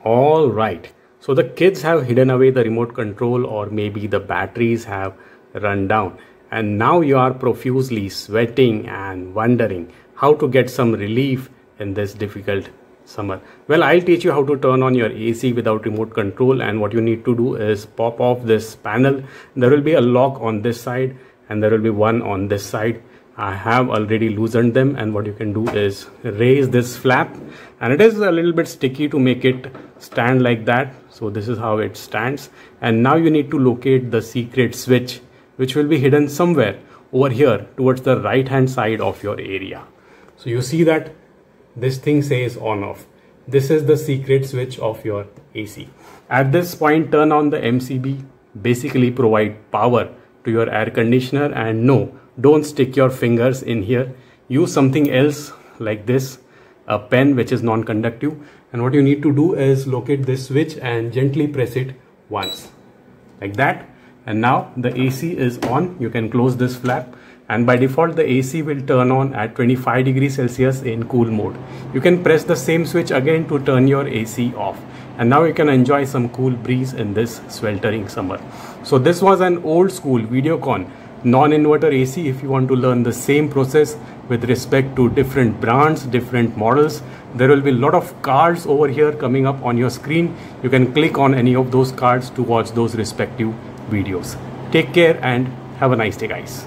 All right. So the kids have hidden away the remote control, or maybe the batteries have run down. And now you are profusely sweating and wondering how to get some relief in this difficult summer. Well, I'll teach you how to turn on your AC without remote control. And what you need to do is pop off this panel. There will be a lock on this side and there will be one on this side. I have already loosened them, and what you can do is raise this flap, and it is a little bit sticky to make it stand like that. So this is how it stands. And now you need to locate the secret switch, which will be hidden somewhere over here towards the right hand side of your area. So you see that this thing says on off. This is the secret switch of your AC. At this point, turn on the MCB, basically provide power to your air conditioner. And no, don't stick your fingers in here. Use something else like this, a pen which is non-conductive. And what you need to do is locate this switch and gently press it once, like that. And now the AC is on. You can close this flap, and by default the AC will turn on at 25 degrees Celsius in cool mode. You can press the same switch again to turn your AC off. And now you can enjoy some cool breeze in this sweltering summer. So this was an old school Videocon non-inverter AC. If you want to learn the same process with respect to different brands, different models, there will be a lot of cards over here coming up on your screen. You can click on any of those cards to watch those respective videos. Take care and have a nice day, guys.